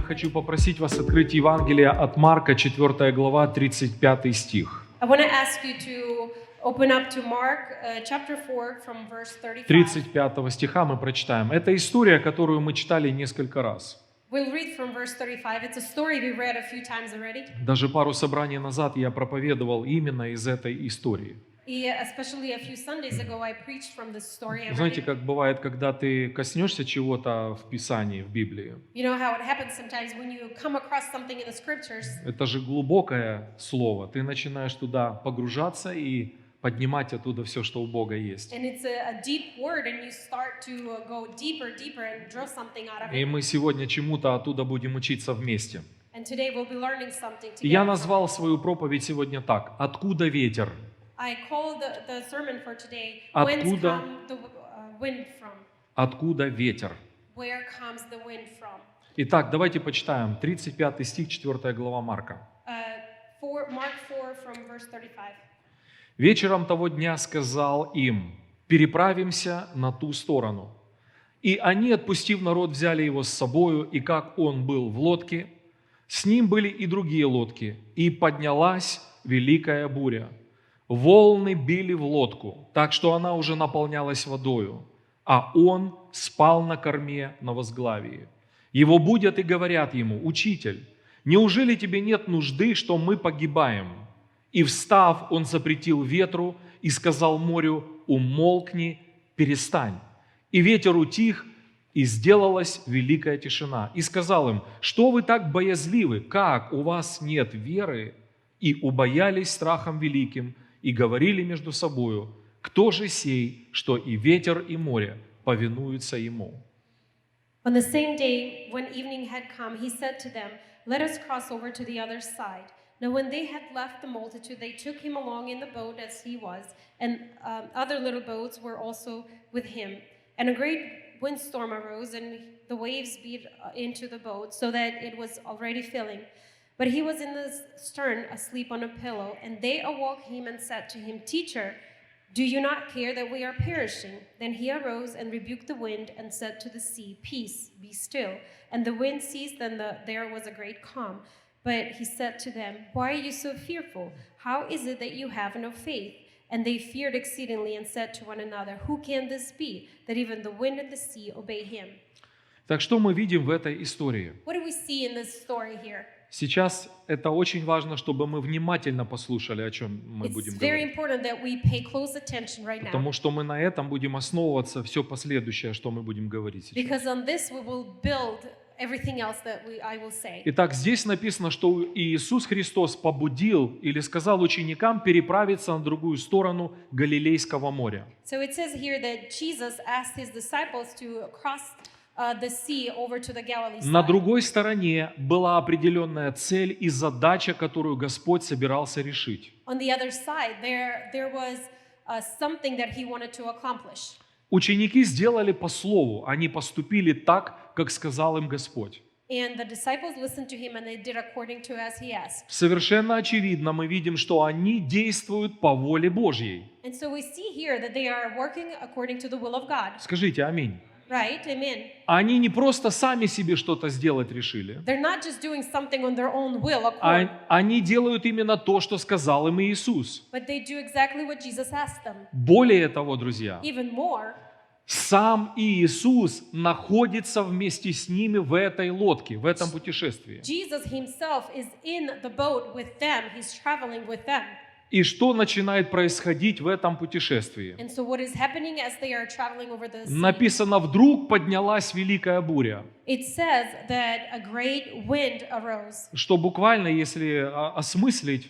хочу попросить вас открыть Евангелие от Марка, 4 глава, 35 стих. I want to ask you to open up to Mark chapter 4 from verse 35. 35 стиха мы прочитаем. Это история, которую мы читали несколько раз. We'll read from verse 35. It's a story we read a few times already. Даже пару собраний назад я проповедовал именно из этой истории. И especially a few Sundays ago, I preached from this story Знаете, already. как бывает, когда ты коснешься чего-то в Писании, в Библии, You know how it happens sometimes when you come across something in the scriptures. это же глубокое слово, ты начинаешь туда погружаться и поднимать оттуда все, что у Бога есть. And it's a deep word, and you start to go deeper and draw something out of И it. мы сегодня чему-то оттуда будем учиться вместе. And today we'll be learning something И я together. назвал свою проповедь сегодня так: «Откуда ветер?» I called the sermon for today, Whence Откуда? come the wind from? Откуда ветер? Where comes the wind from? Итак, давайте почитаем 35 стих, 4 глава Марка. Mark 4 from verse 35. «Вечером того дня сказал им: переправимся на ту сторону. И они, отпустив народ, взяли его с собою, и как он был в лодке, с ним были и другие лодки, и поднялась великая буря. Волны били в лодку, так что она уже наполнялась водою, а он спал на корме на возглавии. Его будят и говорят ему: Учитель, неужели тебе нет нужды, что мы погибаем? И встав, он запретил ветру и сказал морю: умолкни, перестань. И ветер утих, и сделалась великая тишина. И сказал им: что вы так боязливы, как у вас нет веры? И убоялись страхом великим, и говорили между собою: кто же сей, что и ветер, и море повинуются ему? On the same day, when evening had come, he said to them, Let us cross over to the other side. Now when they had left the multitude, they took him along in the boat as he was, and other little boats were also with him. And a great windstorm arose, and the waves beat into the boat, so that it was already filling. But he was in the stern, asleep on a pillow. And they awoke him and said to him, Teacher, do you not care that we are perishing? Then he arose and rebuked the wind and said to the sea, Peace, be still. And the wind ceased, and there was a great calm. But he said to them, Why are you so fearful? How is it that you have no faith? And they feared exceedingly and said to one another, Who can this be, that even the wind and the sea obey him? Так что мы видим в этой истории? What do we see in this story here? Сейчас это очень важно, чтобы мы внимательно послушали, о чем мы будем It's very говорить. important that we pay close attention right now. Потому что мы на этом будем основываться все последующее, что мы будем говорить сейчас. Because on this we will build everything else that I will say. Итак, здесь написано, что Иисус Христос побудил или сказал ученикам переправиться на другую сторону Галилейского моря. So it says here that Jesus asked his disciples to cross the sea over to the Galilee На side. другой стороне была определенная цель и задача, которую Господь собирался решить. On the other side, there was something that he wanted to accomplish. Ученики сделали по слову, они поступили так, как сказал им Господь. And the disciples listened to him and they did according to as he asked. Совершенно очевидно, мы видим, что они действуют по воле Божьей. And so we see here that they are working according to the will of God. Скажите аминь. Right? Amen. Они не просто сами себе что-то сделать решили. They're not just doing something on their own will, accord, Они делают именно то, что сказал им Иисус. but they do exactly what Jesus asked them. Более того, друзья, Even more, сам Иисус находится вместе с ними в этой лодке, в этом путешествии. Jesus himself is in the boat with them. He's traveling with them. И что начинает происходить в этом путешествии? And so what is happening as they are traveling over the sea? Написано, вдруг поднялась великая буря. It says that a great wind arose. Что буквально, если осмыслить,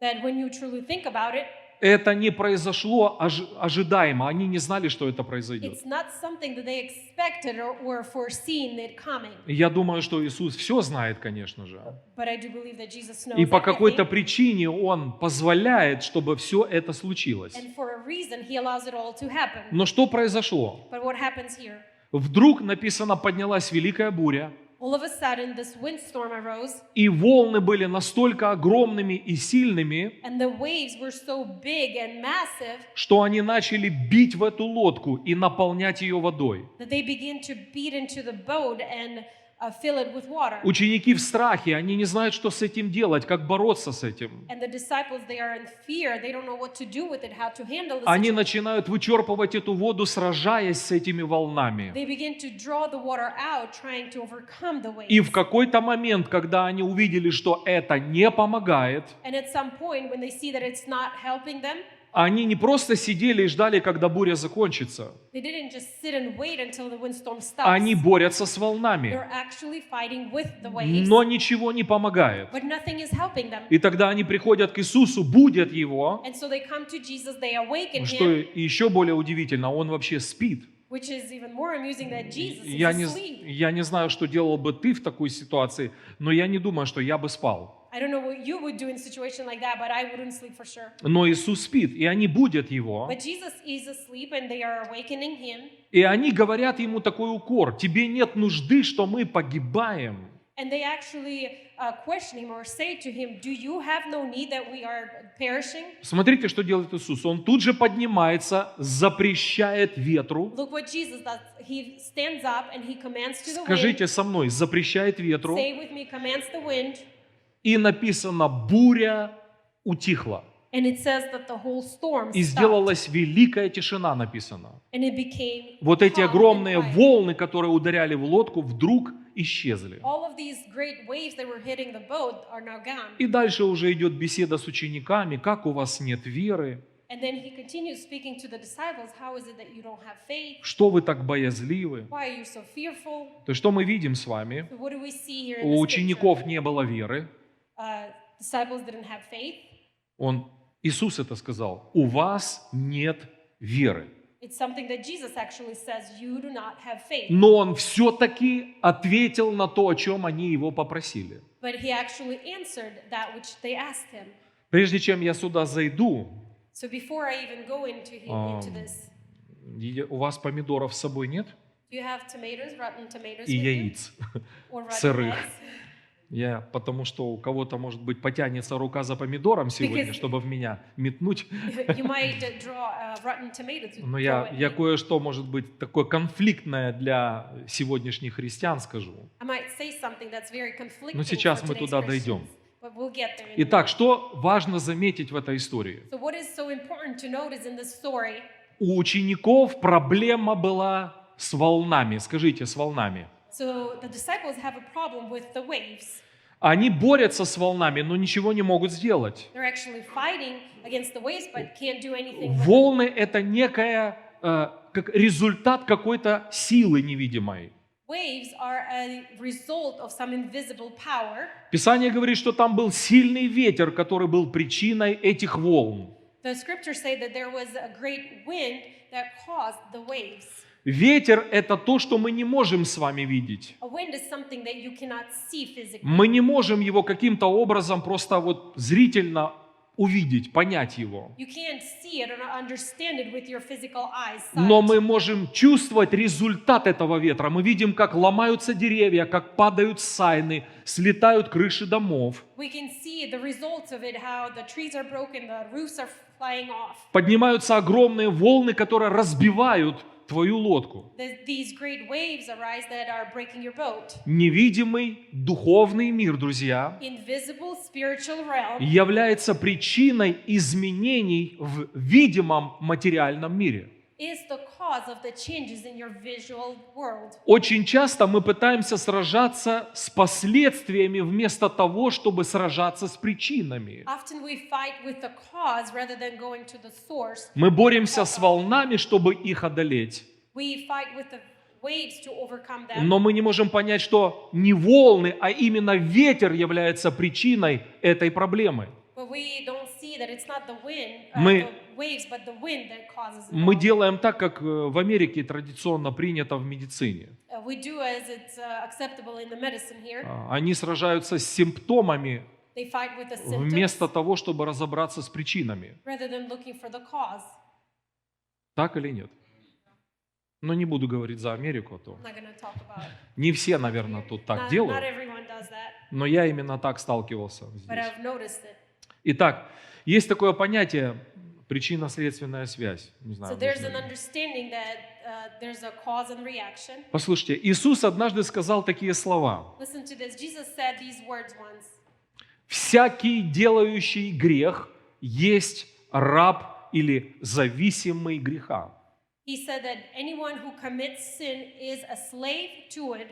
That when you truly think about it, это не произошло ожидаемо. Они не знали, что это произойдет. it's not something that they expected or foreseen it coming. Я думаю, что Иисус все знает, конечно же. But I do believe that Jesus knows И по какой-то everything. причине Он позволяет, чтобы все это случилось. And for a reason, he allows it all to happen. Но что произошло? But what happens here? Вдруг, написано, поднялась великая буря, All of a sudden, this windstorm arose, и волны были настолько огромными и сильными, and the waves were so big and massive что они начали бить в эту лодку и наполнять ее водой. that they began to beat into the boat and fill it with water. Ученики в страхе, они не знают, что с этим делать, как бороться с этим. And the disciples, they are in fear. They don't know what to do with it, how to handle the Они situation. начинают вычерпывать эту воду, сражаясь с этими волнами. They begin to draw the water out, trying to overcome the И waves. в какой-то момент, когда они увидели, что это не помогает, And at some point, when they see that it's not helping them, они не просто сидели и ждали, когда буря закончится. they didn't just sit and wait until the windstorm stops. Они борются с волнами, They're actually fighting with the waves, но ничего не помогает. but nothing is helping them. И тогда они приходят к Иисусу, будят Его, And so they come to Jesus, they awaken что him, еще более удивительно, Он вообще спит. which is even more amusing that Jesus is Я asleep. не знаю, что делал бы ты в такой ситуации, но я не думаю, что я бы спал. I don't know what you would do in a situation like that, but I wouldn't sleep for sure. Но Иисус спит, и они будят Его, But Jesus is asleep and they are awakening him. и они говорят Ему такой укор: «Тебе нет нужды, что мы погибаем». And they actually question him or say to him, do you have no need that we are perishing? Смотрите, что делает Иисус. Он тут же поднимается, запрещает ветру. Look what Jesus does. He stands up and he commands to the wind. Скажите со мной: запрещает ветру. Say with me, commands the wind. И написано: буря утихла. And it says that the whole storm И stopped. сделалась великая тишина, написано. And it became Вот эти calm and огромные quiet. волны, которые ударяли в лодку, вдруг исчезли. All of these great waves that were hitting the boat are now gone. И дальше уже идет беседа с учениками: как у вас нет веры, And then he continues speaking to the disciples. How is it that you don't have faith? что вы так боязливы. Why are you so fearful? То есть что мы видим с вами? So what do we see here in У this учеников не было веры. picture? Disciples didn't have faith. Иисус это сказал: у вас нет веры. It's something that Jesus actually says, you do not have faith. Но Он все-таки ответил на то, о чем они Его попросили. But he actually answered that which they asked him. Прежде чем я сюда зайду, So before I even go into this, у вас помидоров с собой нет? do you have tomatoes, rotten tomatoes И with you? яиц. Or rotten сырых. eggs? Потому что у кого-то, может быть, потянется рука за помидором сегодня, Because- чтобы в меня метнуть. You might draw rotten tomatoes. to Но throw я at me. кое-что, может быть, такое конфликтное для сегодняшних христиан скажу. I might say something that's very conflicting Но сейчас for мы today's туда Christians, дойдем. but we'll get there in a Итак, minute. что важно заметить в этой истории? So what is so important to notice in this story? У учеников проблема была с волнами. Скажите, с волнами. So the disciples have a problem with the waves. Они борются с волнами, но ничего не могут сделать. They're actually fighting against the waves, but can't do anything with them. Волны – это некая, как результат какой-то силы невидимой. Waves are a result of some invisible power. Писание говорит, что там был сильный ветер, который был причиной этих волн. The scriptures say that there was a great wind that caused the waves. Ветер – это то, что мы не можем с вами видеть. A wind is something that you cannot see physically. Мы не можем его каким-то образом просто вот зрительно увидеть, понять его. You can't see it or understand it with your physical eyes. Но мы можем чувствовать результат этого ветра. Мы видим, как ломаются деревья, как падают сайны, слетают крыши домов, We can see the results of it, how the trees are broken, the roofs are flying off. поднимаются огромные волны, которые разбивают твою лодку. These great waves arise that are breaking your boat. Невидимый духовный мир, друзья, Invisible spiritual realm является причиной изменений в видимом материальном мире. is the cause of the changes in your visual world. Очень часто мы пытаемся сражаться с последствиями вместо того, чтобы сражаться с причинами. Often we fight with the cause rather than going to the source. Мы боремся с волнами, чтобы их одолеть. We fight with the waves to overcome them. Но мы не можем понять, что не волны, а именно ветер является причиной этой проблемы. But we don't see that it's not the wind, Мы- the waves, but the wind that causes it. Мы all. делаем так, как в Америке традиционно принято в медицине. We do as it's acceptable in the medicine here. Они сражаются с симптомами They fight with the symptoms вместо того, чтобы разобраться с причинами. rather than looking for the cause. Так или нет? Но не буду говорить за Америку, а то I'm not going to talk about it. не все, наверное, тут так Not делают, everyone does that, но я именно так сталкивался but здесь. I've noticed it. Итак, есть такое понятие, Причинно-следственная связь. Не So знаю, there's нужно an ли. understanding that there's a cause and reaction. Послушайте, Иисус однажды сказал такие слова. Listen to this. Jesus said these words once. «Всякий, делающий грех, есть раб или зависимый греха». He said that anyone who commits sin is a slave to it.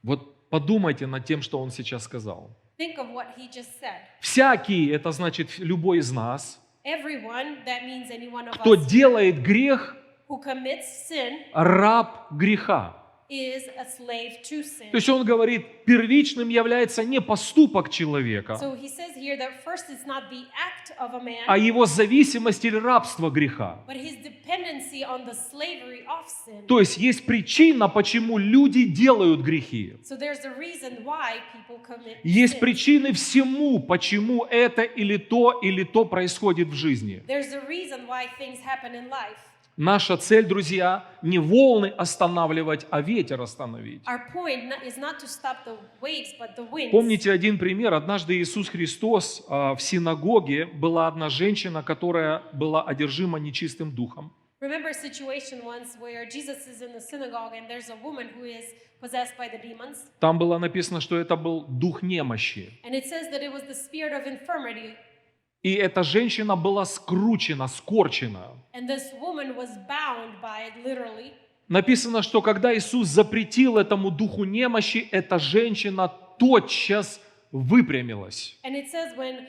Вот подумайте над тем, что он сейчас сказал. Think of what he just said. Всякий, это значит любой из нас, Everyone, that means any one of кто us делает грех, who commits sin раб греха. is a slave to sin. То есть он говорит, первичным является не поступок человека, So he says here that first it's not the act of a man, а его зависимость или рабство греха. but his dependency on the slavery of sin. То есть есть причина, почему люди делают грехи. So there's a reason why people commit Есть sin. причины всему, почему это или то происходит в жизни. There's a reason why things happen in life. Наша цель, друзья, не волны останавливать, а ветер остановить. Our point is not to stop the waves, but the winds. Помните один пример? Однажды Иисус Христос в синагоге была одна женщина, которая была одержима нечистым духом. Remember a situation once where Jesus is in the synagogue and there's a woman who is possessed by the demons. Там было написано, что это был дух немощи. And it says that it was the spirit of infirmity. И эта женщина была скручена, скорчена. And this woman was bound by it literally. Написано, что когда Иисус запретил этому духу немощи, эта женщина тотчас выпрямилась. And it says when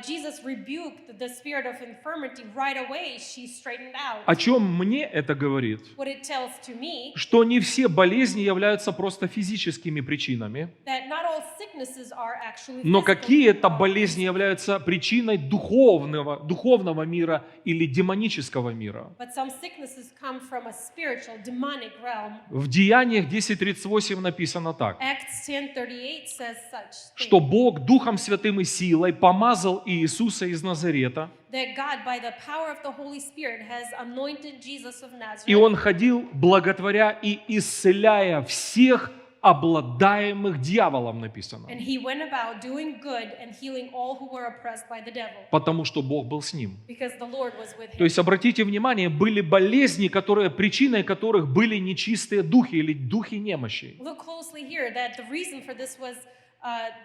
Jesus rebuked the spirit of infirmity, right away she straightened out. О чем мне это говорит? What it tells to me, Что не все болезни являются просто физическими причинами, that not all sicknesses are actually но physical какие-то problems, болезни являются причиной духовного мира или демонического мира. but some sicknesses come from a spiritual, demonic realm. В Деяниях 10:38 написано так, Acts 10:38 says such что thing, Бог Духом Святым и силой помазал Иисуса из Назарета, that God, by the power of the Holy Spirit, has anointed Jesus of и Nazareth, Он ходил, благотворя и исцеляя всех обладаемых дьяволом, написано, and he went about doing good and healing all who were oppressed by the devil, потому что Бог был с ним. because the Lord was with То him. есть, обратите внимание, были болезни, причиной которых были нечистые духи или духи немощи. Look closely here that the reason for this was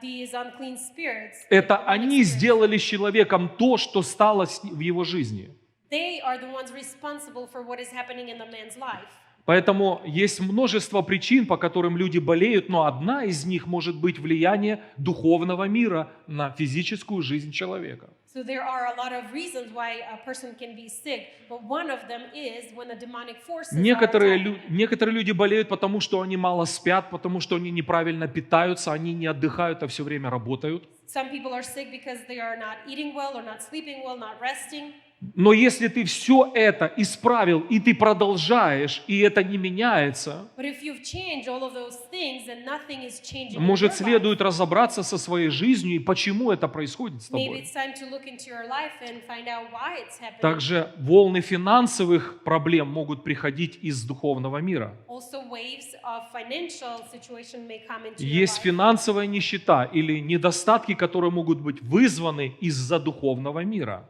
these unclean spirits. Это demonic они spirits. сделали с человеком то, что стало в его жизни. They are the ones responsible for what is happening in the man's life. Поэтому есть множество причин, по которым люди болеют, но одна из них может быть влияние духовного мира на физическую жизнь человека. So there are a lot of reasons why a person can be sick, but one of them is when the demonic forces are attacking. Некоторые люди болеют, потому что они мало спят, потому что они неправильно питаются, они не отдыхают, а все время работают. Some people are sick because they are not eating well or not sleeping well, not resting. Но если ты все это исправил, и ты продолжаешь, и это не меняется, But if you've changed all of those things and nothing is changing in может, your life, следует разобраться со своей жизнью и почему это происходит с maybe тобой. it's time to look into your life and find out why it's happening. Также волны финансовых проблем могут приходить из духовного мира. Also, waves of financial situation may come into your Есть life. финансовая нищета или недостатки, которые могут быть вызваны из-за духовного мира.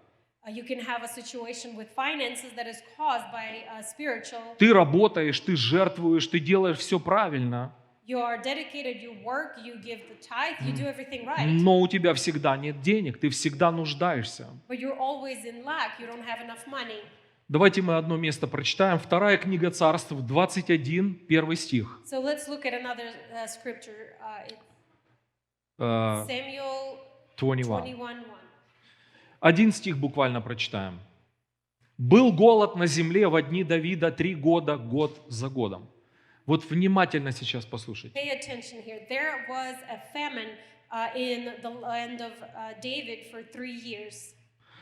You can have a situation with finances that is caused by spiritual. Ты работаешь, ты жертвуешь, ты делаешь все правильно, You are dedicated, you work, you give the tithe, you do everything right. но у тебя всегда нет денег, ты всегда нуждаешься. But you're always in lack, you don't have enough money. Давайте мы одно место прочитаем. Вторая книга Царств, 21, 1 стих. So let's look at another scripture. It's Э, Samuel 21. 21:1. Один стих буквально прочитаем. «Был голод на земле во дни Давида 3 года, год за годом». Вот внимательно сейчас послушайте. Pay attention here. There was a famine in the land of David for 3 years.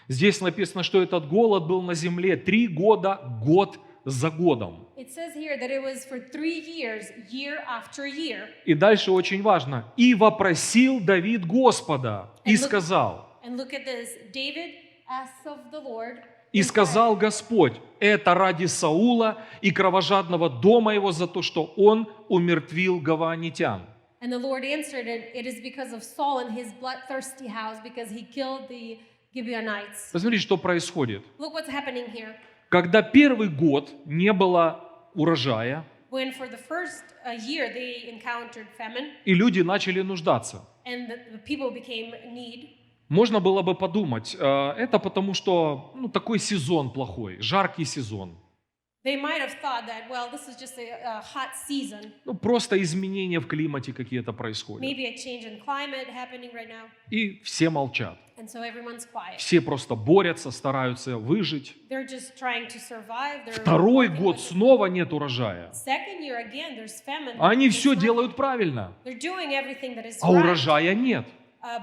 Здесь написано, что этот голод был на земле 3 года, год за годом. It says here that it was for 3 years, year after year. И дальше очень важно. «И вопросил Давид Господа, и сказал». And look at this. David asked of the Lord. И сказал Господь, это ради Саула и кровожадного дома его за то, что он умертвил гаваонитян. And the Lord answered, it is because of Saul and his bloodthirsty house, because he killed the Gibeonites. Посмотрите, что происходит. Look what's happening here. Когда первый год не было урожая, When for the first year they encountered famine и люди начали нуждаться, and the people became in need, можно было бы подумать, это потому что такой сезон плохой, жаркий сезон. they might have thought that, well, this is just a hot season. Просто изменения в климате какие-то происходят. Maybe a change in climate happening right now. И все молчат. And so everyone's quiet. Все просто борются, стараются выжить. They're just trying to survive. They're Второй working год with it. снова нет урожая. Second year again, there's famine. Они There's все not- делают правильно, They're doing everything that is а right, урожая нет.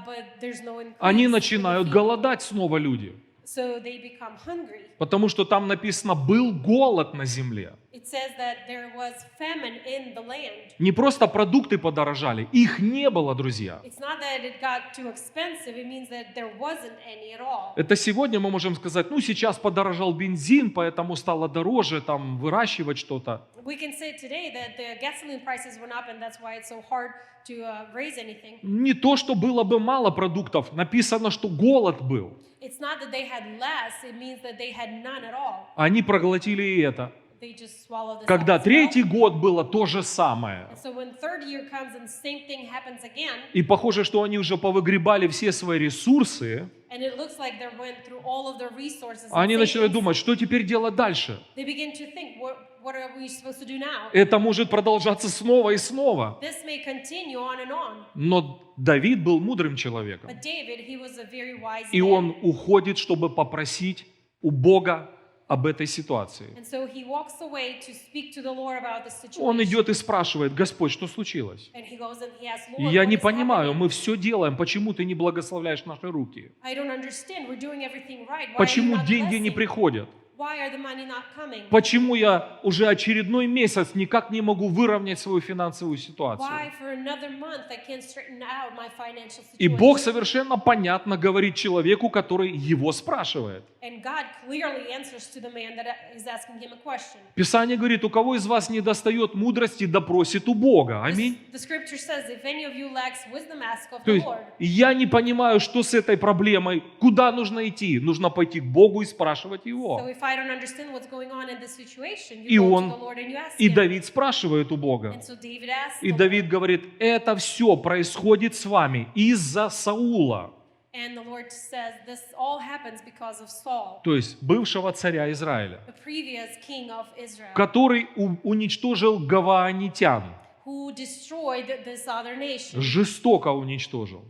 but there's no increase Они in the начинают field. голодать снова люди. So they become hungry. Потому что там написано, был голод на земле. It says that there was famine in the land. Не просто продукты подорожали, их не было, друзья. It's not that it got too expensive, it means that there wasn't any at all. Это сегодня мы можем сказать, сейчас подорожал бензин, поэтому стало дороже там выращивать что-то. We can say today that the gasoline prices went up and that's why it's so hard to raise anything. Не то, что было бы мало продуктов, написано, что голод был. It's not that they had less, it means that they had none at all. Они проглотили и это. They just swallowed this Когда up as well. третий год было то же самое. And so when third year comes and same thing happens again, И похоже, что они уже повыгребали все свои ресурсы, and it looks like they went through all of their resources and они начинают savings, думать, что теперь делать дальше. they begin to think, what are we supposed to do now? Это может продолжаться снова и снова. This may continue on and on. Но Давид был мудрым человеком. But David, he was a very wise И man. он уходит, чтобы попросить у Бога об этой ситуации. And so he walks away to speak to the Lord about the situation. Он идет и спрашивает, Господь, что случилось? And he goes and he asks, И Lord, я what не is понимаю, happening? мы все делаем, почему ты не благословляешь наши руки? I don't understand. We're doing everything right. Why Почему are you not деньги не blessing? приходят? Why are the money not coming? Почему я уже очередной месяц никак не могу выровнять свою финансовую Why ситуацию? for another month I can't straighten out my financial И situation? Бог совершенно понятно говорит человеку, который его спрашивает. And God clearly answers to the man that is asking him a question. Писание говорит, у кого из вас не достает мудрости, допросит у Бога. Аминь. The scripture says, if any of you lacks wisdom, ask of То the есть Lord. я не понимаю, что с этой проблемой, куда нужно идти. Нужно пойти к Богу и спрашивать So Его. if I don't understand what's going on in this situation, И you go он- to the Lord and you ask И him. Давид спрашивает у Бога. And so David asks И the Давид Lord, говорит, это все происходит с вами из-за Саула. and the Lord says, this all happens because of Saul, То есть бывшего царя Израиля, the previous king of Israel, который уничтожил гаваанитян. who destroyed this other nation, Жестоко уничтожил.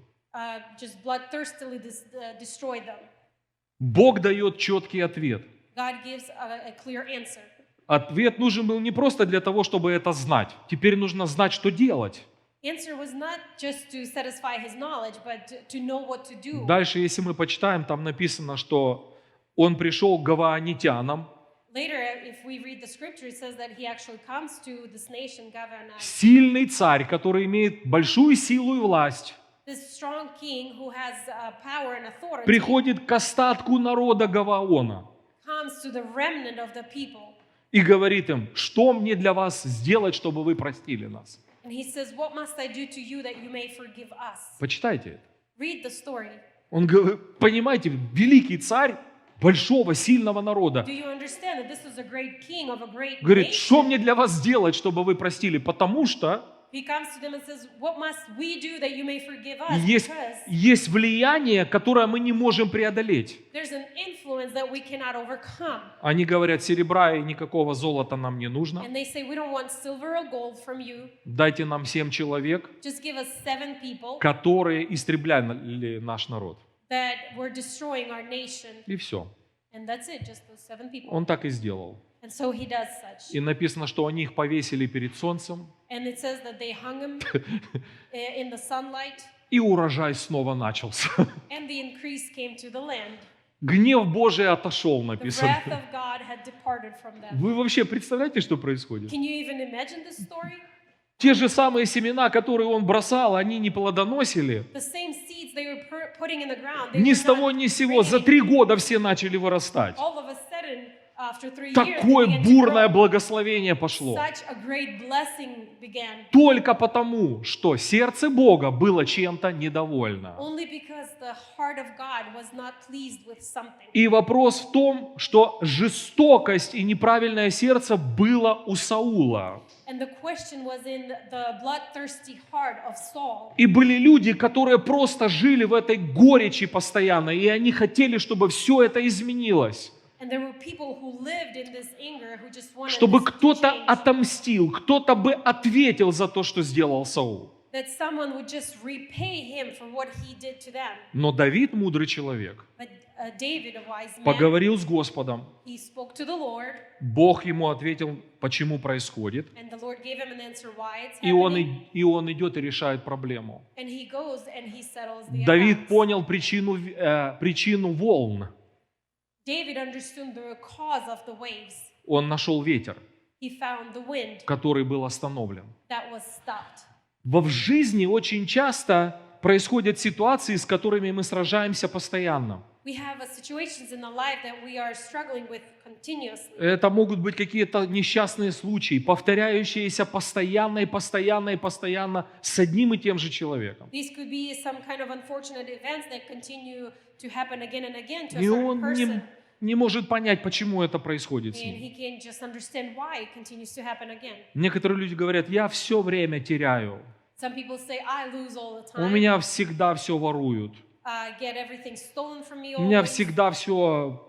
just bloodthirstily destroyed them. Бог дает четкий ответ. God gives a clear answer. Ответ нужен был не просто для того, чтобы это знать. Теперь нужно знать, что делать. Answer was not just to satisfy his knowledge, but to know what to do. Дальше, если мы почитаем, там написано, что он пришел к гаваанитянам, Later, if we read the scripture, it says that he actually comes to this nation, Gavanite, сильный царь, который имеет большую силу и власть, this strong king who has power and authority, приходит к остатку народа Гаваона comes to the remnant of the people. и говорит им, что мне для вас сделать, чтобы вы простили нас. And he says, what must I do to you that you may forgive us? Почитайте это. Read the story. Он говорит, понимаете, великий царь большого, сильного народа. Do you understand that this was a great king of a great Говорит, nation? что мне для вас сделать, чтобы вы простили? Потому что He comes to them and says, what must we do that you may forgive us? есть, Because есть влияние, которое мы не можем преодолеть. there's an influence that we cannot overcome. Они говорят, серебра и никакого золота нам не нужно. And they say, we don't want silver or gold from you. Дайте нам 7 человек, Just give us 7 people которые истребляли наш народ. that were destroying our nation. И все. And that's it, just those 7 people. Он так и сделал. And so he does such. И написано, что они их повесили перед солнцем, And it says that they hung him in the sunlight, и урожай снова начался. and the increase came to the land. Гнев Божий отошел, The написано. wrath of God had departed from them. Вы вообще представляете, что происходит? Can you even imagine this story? Те же самые семена, которые он бросал, они не плодоносили. The same seeds they were putting in the ground, they Ни were с того not ни с сего. За bringing 3 года все начали вырастать. all of a sudden after 3 years, Такое they began to бурное grow. благословение пошло. Such a great blessing began. Только потому, что сердце Бога было чем-то недовольно. Only because the heart of God was not pleased with something. И вопрос в том, что жестокость и неправильное сердце было у Саула. And the question was in the bloodthirsty heart of Saul. И были люди, которые просто жили в этой горечи постоянно, и они хотели, чтобы все это изменилось. And there were people who lived in this anger who just wanted Чтобы this to кто-то change. отомстил, кто-то бы ответил за то, что сделал Саул. That someone would just repay him for what he did to them. Но Давид, мудрый человек, But David, a wise man, поговорил с Господом. he spoke to the Lord, Бог ему ответил, почему происходит. and the Lord gave him an answer why it's И он happening. идет и решает проблему. And he goes and he settles the Давид accounts. понял причину волн. David understood the cause of the waves. Он нашел ветер, He found the wind который был остановлен. that was stopped. В жизни очень часто происходят ситуации, с которыми мы сражаемся постоянно. We have situations in the life that we are struggling with continuously. Это могут быть какие-то несчастные случаи, повторяющиеся постоянно и постоянно и постоянно с одним и тем же человеком. These could be some kind of unfortunate events that continue to happen again and again to a И certain он person. не может понять, почему это происходит с And ним. he can't just understand why it continues to happen again. Некоторые люди говорят, я все время теряю, Some people say, I lose all the у time. меня всегда все воруют, I get everything stolen from me у меня always. всегда все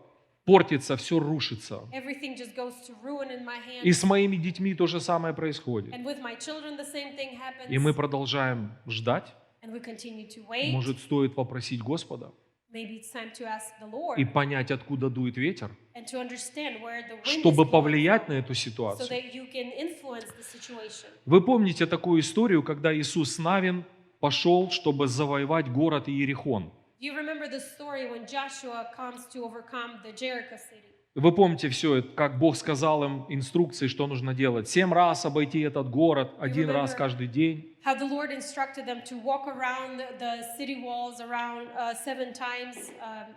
портится, все рушится. Everything just goes to ruin in my hands. И с моими детьми то же самое происходит. And with my children the same thing happens. И мы продолжаем ждать. And we continue to wait. Может, стоит попросить Господа Maybe it's time to ask the Lord и понять, откуда дует ветер, and to understand where the wind чтобы is blowing повлиять на эту so ситуацию. that you can influence the situation. Вы помните такую историю, когда Иисус Навин пошел, чтобы завоевать город Иерихон? Do you remember the story when Joshua comes to overcome the Jericho city? Вы помните все это, как Бог сказал им инструкции, что нужно делать? 7 раз обойти этот город, 1 раз каждый день. How the Lord instructed them to walk around the city walls around 7 times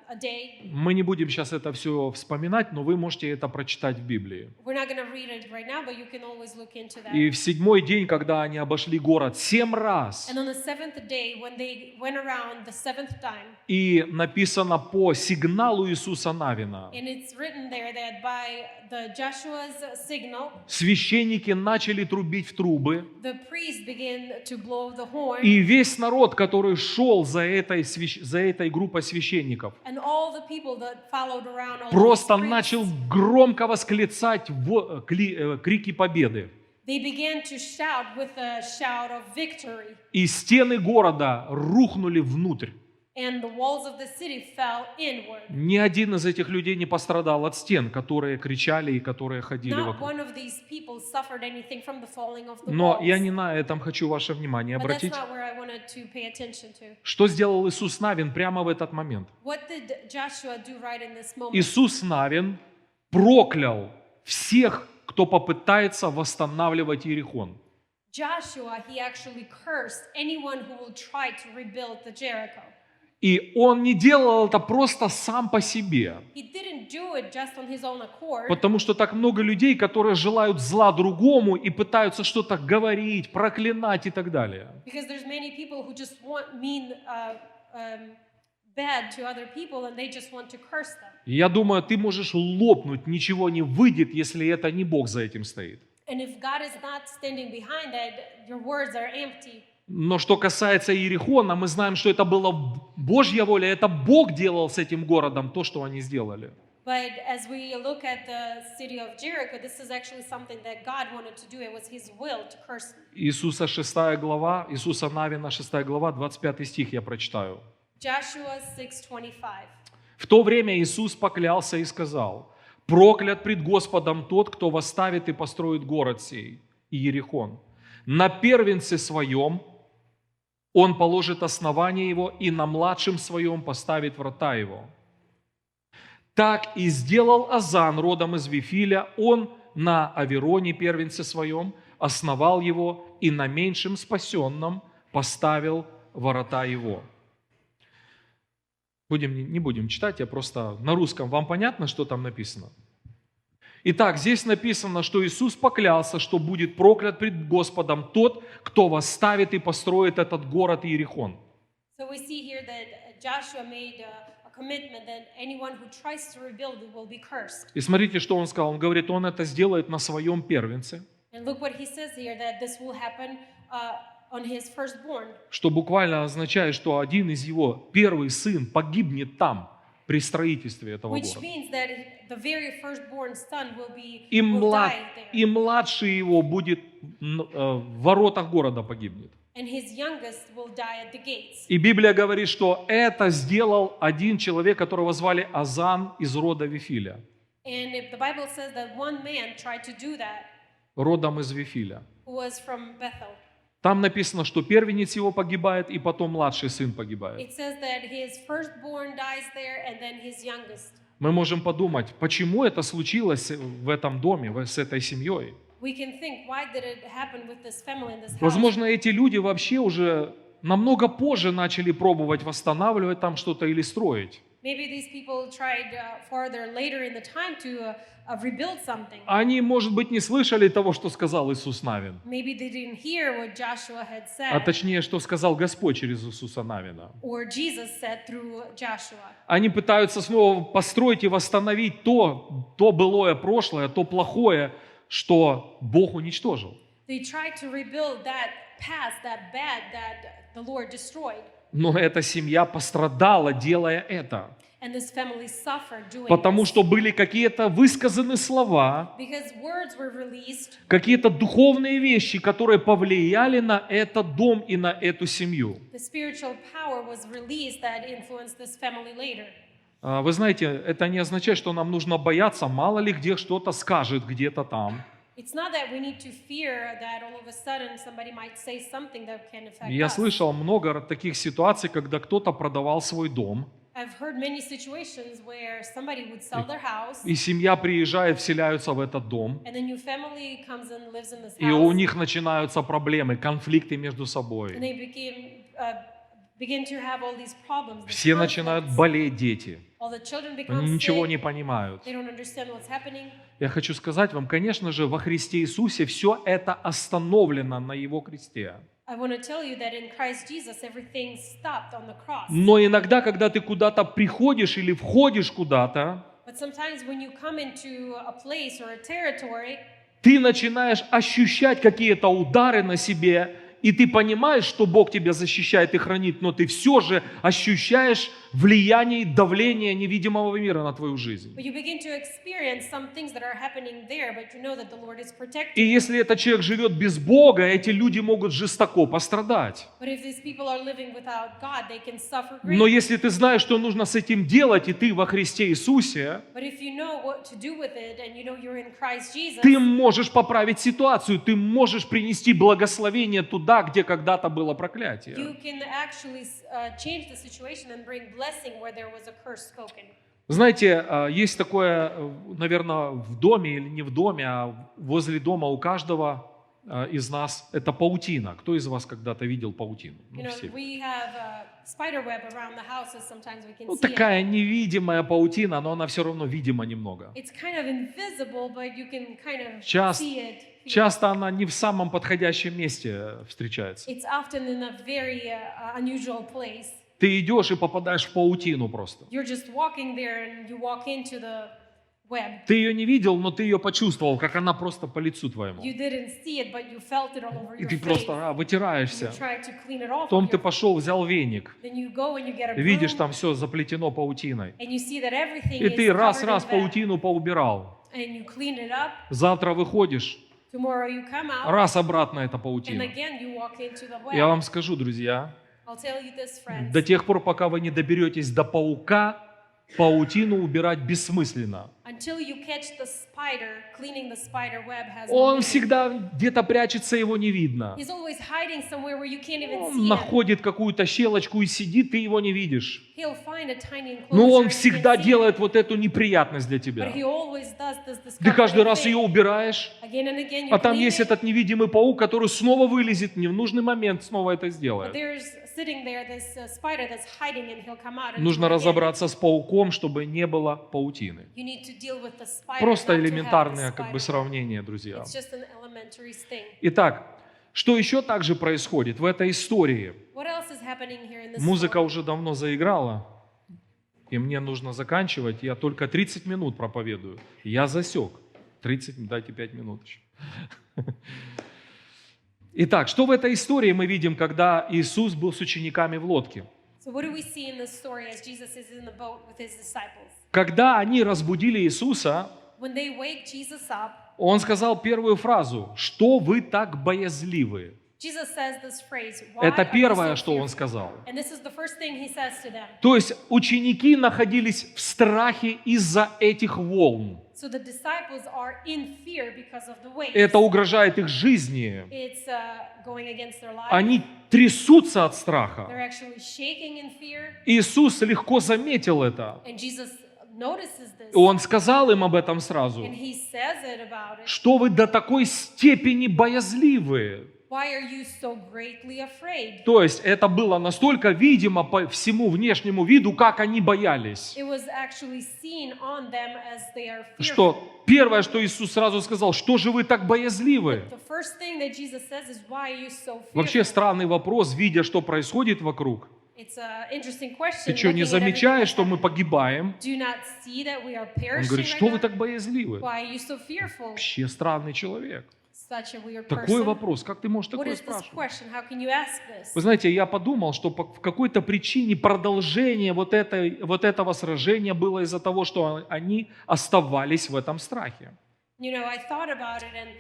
a day. Мы не будем сейчас это все вспоминать, но вы можете это прочитать в Библии. We're not going to read it right now, but you can always look into that. И в 7-й день, когда они обошли город 7 раз, And on the 7th day, when they went around the 7th time, и написано по сигналу Иисуса Навина, and it's written there that by the Joshua's signal, священники начали трубить в трубы, the priest began to blow the horn, и весь народ, который шел за этой группой священников, and all the people that followed around all просто these priests, начал громко восклицать в крики победы. they began to shout with a shout of victory, И стены города рухнули внутрь. and the walls of the city fell inward. Ни один из этих людей не пострадал от стен, которые кричали и которые ходили Not вокруг. one of these people suffered anything from the falling of the Но walls. я не на этом хочу ваше внимание But that's обратить. not where I wanted to pay attention to. Что сделал Иисус Навин прямо в этот момент? What did Joshua do right in this moment? Иисус Навин проклял всех, кто попытается восстанавливать Иерихон. Joshua, he actually cursed anyone who will try to rebuild the Jericho. И он не делал это просто сам по себе. He didn't do it just on his own accord. Потому что так много людей, которые желают зла другому и пытаются что-то говорить, проклинать и так далее. Because there's many people who just mean bad to other people and they just want to curse them. И я думаю, ты можешь лопнуть, ничего не выйдет, если это не Бог за этим стоит. And if God is not standing behind that, your words are empty. Но что касается Иерихона, мы знаем, что это была Божья воля, это Бог делал с этим городом то, что они сделали. But as we look at the city of Jericho, this is actually something that God wanted to do. It was His will to curse them. Иисуса Навина, 6 глава, 25 стих я прочитаю. Joshua 6:25. В то время Иисус поклялся и сказал: «Проклят пред Господом тот, кто восставит и построит город сей, Иерихон. На первенце своем он положит основание его, и на младшем своем поставит врата его. Так и сделал Азан родом из Вифиля, он на Авероне первенце своем основал его, и на меньшем спасенном поставил врата его». Не будем читать, я просто на русском. Вам понятно, что там написано? Итак, здесь написано, что Иисус поклялся, что будет проклят пред Господом тот, кто восставит и построит этот город Иерихон. So we see here that Joshua made a commitment that anyone who tries to rebuild it will be cursed. И смотрите, что он сказал. Он говорит, он это сделает на своем первенце, And look what he says here, that this will happen on his firstborn, что буквально означает, что один из его, первый сын, погибнет там, при строительстве этого which города. means that the very firstborn son will И die there. младший его будет в воротах города погибнет. And his youngest will die at the gates. И Библия говорит, что это сделал один человек, которого звали Азан из рода Вифиля. And if the Bible says that one man tried to do that, Родом из Вифиля. who was from Bethel. Там написано, что первенец его погибает, и потом младший сын погибает. It says that his firstborn dies there and then his youngest. Мы можем подумать, почему это случилось в этом доме, с этой семьей? We can think, why did it happen with this family in this house? Возможно, эти люди вообще уже намного позже начали пробовать восстанавливать там что-то или строить. Maybe these people tried farther later in the time to rebuild something. Они, может быть, не слышали того, что сказал Иисус Навин, Maybe they didn't hear what Joshua had а said, точнее, что сказал Господь через Иисуса Навина. or Jesus said through Joshua. Они пытаются снова построить и восстановить то былое прошлое, то плохое, что Бог уничтожил. They tried to rebuild that past, that bad that the Lord destroyed. Но эта семья пострадала, делая это. And this family suffered doing Потому this. что были какие-то высказаны слова, Because words were released, какие-то духовные вещи, которые повлияли на этот дом и на эту семью. the spiritual power was released that influenced this family later. Вы знаете, это не означает, что нам нужно бояться, мало ли где что-то скажет где-то там. It's not that we need to fear that all of a sudden somebody might say something that can affect Я us. слышал много таких ситуаций, когда кто-то продавал свой дом, I've heard many situations where somebody would sell their house, и семья приезжает, вселяются в этот дом, and the new family comes and lives in this и у house, них начинаются проблемы, конфликты между and собой. they begin to have all these problems. these Все начинают conflicts. болеть, дети. All the children Они become ничего sick. не понимают. They don't understand what's happening. Я хочу сказать вам, конечно же, во Христе Иисусе все это остановлено на Его кресте. I want to tell you that in Christ Jesus everything stopped on the cross. Но иногда, когда ты куда-то приходишь или входишь куда-то, But sometimes when you come into a place or a territory, ты начинаешь ощущать какие-то удары на себе, и ты понимаешь, что Бог тебя защищает и хранит, но ты все же ощущаешь влияние и давление невидимого мира на твою жизнь. but you begin to experience some things that are happening there, but you know that the Lord is protecting. И если этот человек живет без Бога, эти люди могут жестоко пострадать. But if these people are living without God, they can suffer Но greatly. если ты знаешь, что нужно с этим делать, и ты во Христе Иисусе, But if you know what to do with it and you know you're in Christ Jesus, ты можешь поправить ситуацию, ты можешь принести благословение туда, где когда-то было проклятие. you can actually change the situation and bring blessing where there was a curse spoken. Знаете, есть такое, наверное, в доме или не в доме, а возле дома у каждого из нас это паутина. Кто из вас когда-то видел паутину? You Ну, know, все. we have spider web around the houses. Sometimes we can Ну, see it. такая невидимая паутина, но она все равно видима немного. It's kind of invisible, but you can kind of Часто- see it. feel it. Часто она не в самом подходящем месте встречается. It's often in a very unusual place. Ты идешь и попадаешь в паутину просто. You're just walking there and you walk into the web. Ты ее не видел, но ты ее почувствовал, как она просто по лицу твоему. You didn't see it, but you felt it all over И your ты face. просто You вытираешься. try to clean it off. Потом of ты your- пошел, взял веник. Then you go and you get a Видишь, broom, там все заплетено паутиной. and you see that everything И is ты covered раз-раз in that. паутину поубирал. And you clean it up. Завтра выходишь, Tomorrow you come out, раз обратно эта and паутина. again you walk into the web. Я вам скажу, друзья, I'll tell you this, friends. до тех пор, пока вы не доберетесь до паука, паутину убирать бессмысленно. Until you catch the spider, cleaning the spider web has no Он meaning. всегда где-то прячется, его не видно. He's always hiding somewhere where you can't even Он see him. находит какую-то щелочку и сидит, ты его не видишь. He'll find a tiny enclosure Но он and you всегда can see делает вот эту неприятность для it. тебя. But he always does this Ты каждый discovering раз ее thing. убираешь, Again and again you а там clean есть it, этот невидимый паук, который снова вылезет не в нужный момент, снова это but сделает. there's sitting there this spider that's hiding and he'll come out and Нужно do it again. разобраться с пауком, чтобы не было паутины. You need to deal with the spider, Просто not to have the элементарное spider. сравнение, друзья. It's just an elementary thing. Итак, что еще также происходит в этой истории? What else is happening here in this Музыка story? уже давно заиграла, и мне нужно заканчивать. Я только 30 минут проповедую. Я засек. 30, дайте 5 минут еще. Итак, что в этой истории мы видим, когда Иисус был с учениками в лодке? So what do we see in this story as Jesus is in the boat with his disciples? Когда они разбудили Иисуса, When they wake Jesus up, Он сказал первую фразу: «Что вы так боязливы?» Jesus says this phrase, "Why Это are you первое, so что Он fearful?" сказал. And this is the first thing he says to them. То есть ученики находились в страхе из-за этих волн. So the disciples are in fear because of the waves. Это угрожает их жизни. It's going against their lives. Они трясутся от страха. They're actually shaking in fear. Иисус легко заметил это. And Jesus notices this. И Он сказал им об этом сразу. And he says it about it. Что вы до такой степени боязливы? Why are you so greatly afraid? То есть это было настолько видимо по всему внешнему виду, как они боялись. It was actually seen on them as they are fearful. Что первое, что Иисус сразу сказал: что же вы так боязливы? The first thing that Jesus says is, why are you so fearful? Вообще странный вопрос, видя, что происходит вокруг. It's an interesting question. Ты что, не looking at замечаешь, everything что мы that's happening. погибаем? Do you not see that we are Он perishing говорит: right что вы now? так боязливы? Why are you so fearful? Вообще странный человек. Such a weird Такой person. вопрос, как ты можешь What такое is this спрашивать? question? How can you ask this? Вы знаете, я подумал, что по какой-то причине продолжение вот этого сражения было из-за того, что они оставались в этом страхе. You know, I thought about it and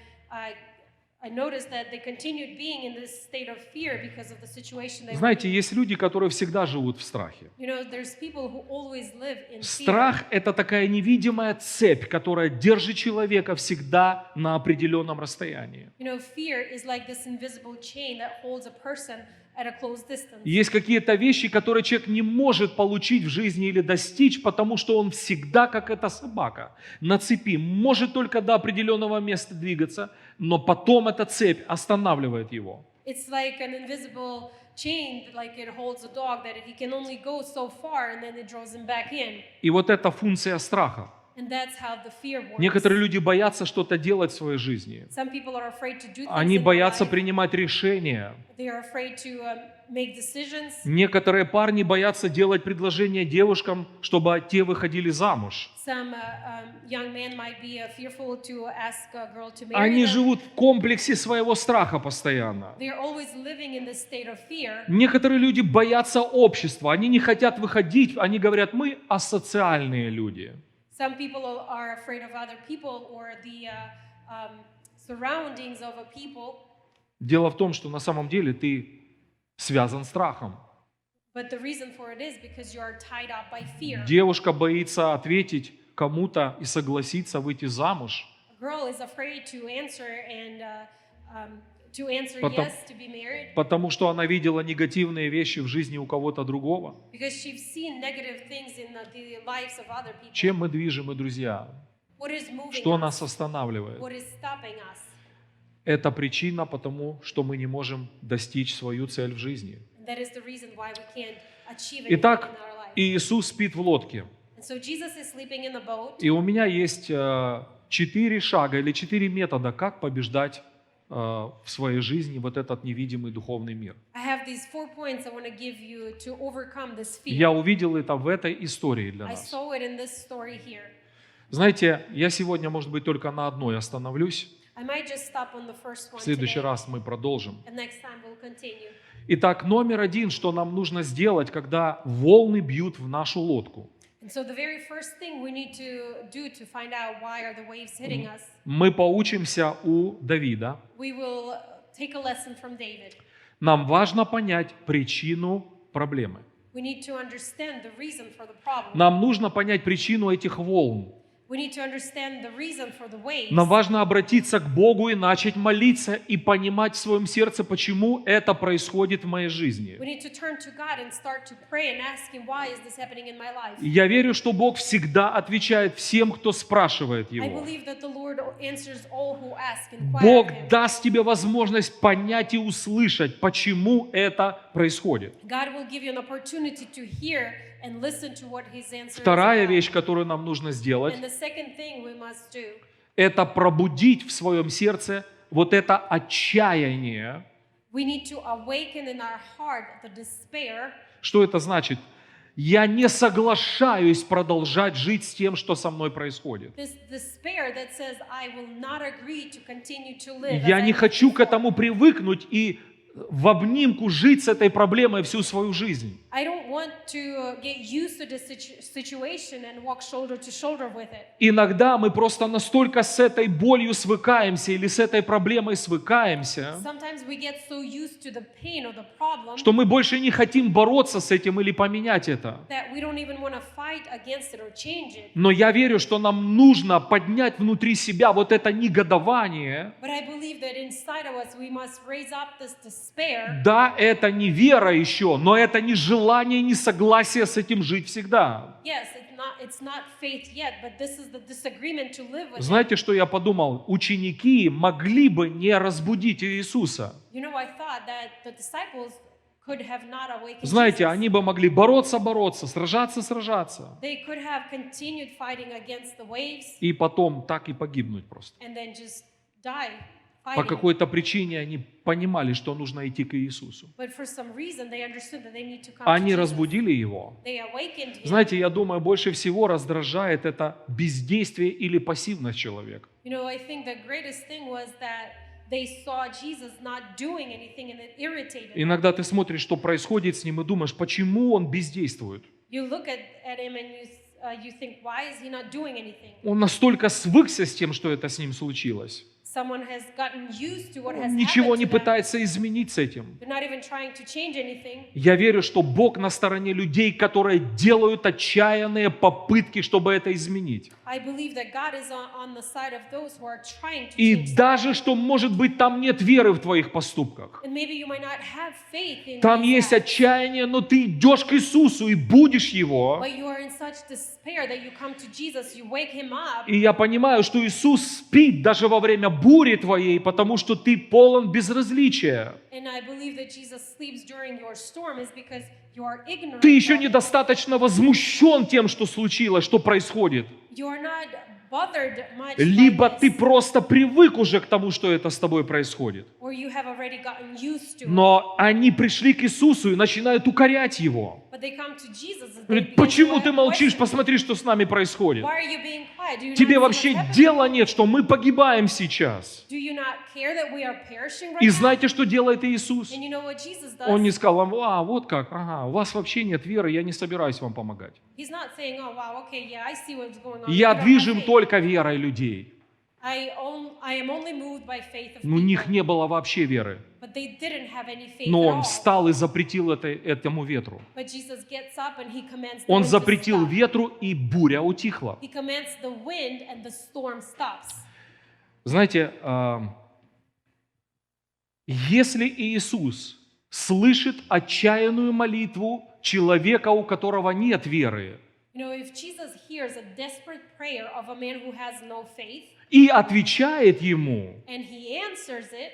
I noticed that they continued being in this state of fear because of the situation they were Знаете, in. есть люди, которые всегда живут в страхе. You know, there's people who always live in fear. Страх – это такая невидимая цепь, которая держит человека всегда на определенном расстоянии. You know, fear is like this invisible chain that holds a person at a close distance. Есть какие-то вещи, которые человек не может получить в жизни или достичь, потому что он всегда, как эта собака, на цепи, может только до определенного места двигаться, но потом эта цепь останавливает его. It's like an invisible chain, like it holds a dog that he can only go so far and then it draws him back in. И вот эта функция страха. And that's how the fear works. Некоторые люди боятся что-то делать в своей жизни. Some people are afraid to do things Они in their боятся life. принимать решения. They are afraid to make decisions. Некоторые парни боятся делать предложения девушкам, чтобы те выходили замуж. Some young men might be fearful to ask a girl to marry Они them. живут в комплексе своего страха постоянно. They are always living in this state of fear. Некоторые люди боятся общества, они не хотят выходить, они говорят: мы асоциальные люди. Some people are afraid of other people or the surroundings of a people. Дело в том, что на самом деле ты связан страхом. But the reason for it is because you are tied up by fear. Девушка боится ответить кому-то и согласиться выйти замуж, A girl is afraid to answer and to answer Потом- yes to be married потому что она видела негативные вещи в жизни у кого-то другого. because she's seen negative things in the lives of other people. Чем мы движимы, друзья? What is moving Что us? нас останавливает? What is stopping us? Это причина, потому что мы не можем достичь свою цель в жизни. And that is the reason why we can't achieve anything Итак, in our life. Иисус спит в лодке. And so Jesus is sleeping in the boat. И у меня есть 4 шага или 4 метода, как побеждать в своей жизни вот этот невидимый духовный мир. I have these 4 points I want to give you to overcome this fear. Я увидел это в этой истории для I нас. saw it in this story here. Знаете, я сегодня, может быть, только на одной остановлюсь. I might just stop on the first one В следующий today, раз мы продолжим. and next time we'll continue. Итак, номер 1, что нам нужно сделать, когда волны бьют в нашу лодку. And so the very first thing we need to do to find out why are the waves hitting us, Мы поучимся у Давида. we will take a lesson from David. Нам важно понять причину проблемы. We need to understand the reason for the problem. Нам нужно понять причину этих волн. We need to understand the reason for the waves. Нам важно обратиться к Богу и начать молиться и понимать в своем сердце, почему это происходит в моей жизни. We need to turn to God and start to pray and ask Him, why is this happening in my life? И я верю, что Бог всегда отвечает всем, кто спрашивает I Его. believe that the Lord answers all who ask and inquire Бог of Him. даст тебе возможность понять и услышать, почему это происходит. God will give you an opportunity to hear and listen to what his answer is Вторая about. вещь, которую нам нужно сделать, And the second thing we must do это пробудить в своем сердце вот это отчаяние. we need to awaken in our heart the despair. Что это значит? Я не соглашаюсь продолжать жить с тем, что со мной происходит. This despair that says, I will not agree to continue to live. Я as не I хочу did к before. этому привыкнуть и в обнимку жить с этой проблемой всю свою жизнь. I don't want to get used to this situation and walk shoulder to shoulder with it. Иногда мы просто настолько с этой болью свыкаемся или с этой проблемой свыкаемся, Sometimes we get so used to the pain or the problem что мы больше не хотим бороться с этим или поменять это. that we don't even want to fight against it or change it. Но я верю, что нам нужно поднять внутри себя вот это негодование. But I believe that inside of us we must raise up this despair. Да, это не вера еще, но это не желание, не согласие с этим жить всегда. Yes, it's not faith yet, but this is the disagreement to live with it. Знаете, что я подумал? Ученики могли бы не разбудить Иисуса. You know, I thought that the disciples could have not awakened Знаете, Jesus. они бы могли бороться, сражаться. They could have continued fighting against the waves И потом так и погибнуть просто. and then just die По fighting. какой-то причине они понимали, что нужно идти к Иисусу. But for some reason they understood that they need to come Они to Jesus. разбудили Его. They awakened him. Знаете, я думаю, больше всего раздражает это бездействие или пассивность человека. You know, I think the greatest thing was that they saw Jesus not doing anything and it irritated them. Иногда ты смотришь, что происходит с ним, и думаешь, почему он бездействует? You look at him and you think, why is he not doing anything? Он настолько свыкся с тем, что это с ним случилось. Someone has gotten used to what has Он ничего happened не to them. пытается изменить с этим. They're not even trying to change anything. Я верю, что Бог на стороне людей, которые делают отчаянные попытки, чтобы это изменить. I believe that God is on the side of those who are trying to change И that. даже, что, может быть, там нет веры в твоих поступках. And maybe you might not have faith in Там these есть acts, отчаяние, но ты идешь к Иисусу и будешь Его. but you are in such despair that you come to Jesus, you wake him up, И я понимаю, что Иисус спит даже во время бури твоей, потому что ты полон безразличия. and I believe that Jesus sleeps during your storm is because you are ignorant. Ты еще of it. недостаточно возмущен тем, что случилось, что происходит. You are not bothered much Либо by ты this, просто привык уже к тому, что это с тобой происходит. or you have already gotten used to it. Но они пришли к Иисусу и начинают укорять Его. But they come to Jesus and they Говорят, begin почему to ты молчишь? question, Посмотри, что с нами происходит. why are you being quiet? Do you Тебе not see вообще what's happening? дела нет, что мы погибаем сейчас. Do you not care that we are perishing right И now? знаете, что делает Иисус? And you know what Jesus does? Он не сказал вам, вот как, ага, у вас вообще нет веры, я не собираюсь вам помогать. He's not saying, oh wow, okay, yeah, I see what's going on. Я You don't have движим faith. только верой людей. I am only moved by faith of У них people. не было вообще веры. But they didn't have any faith Но at Он all. встал и запретил этому ветру. But Jesus gets up and he commands the Он wind to запретил stop. ветру, и буря утихла. He commands the wind and the storm stops. Знаете, если Иисус слышит отчаянную молитву человека, у которого нет веры, You know, if Jesus hears a desperate prayer of a man who has no faith и отвечает ему, and he answers it,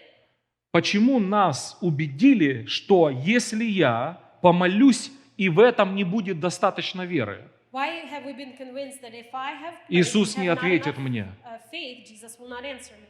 почему нас убедили, что если я помолюсь, и в этом не будет достаточно веры? why have we been convinced that if I have prayed Иисус and не have not ответит enough, мне. Faith, Jesus will not answer me.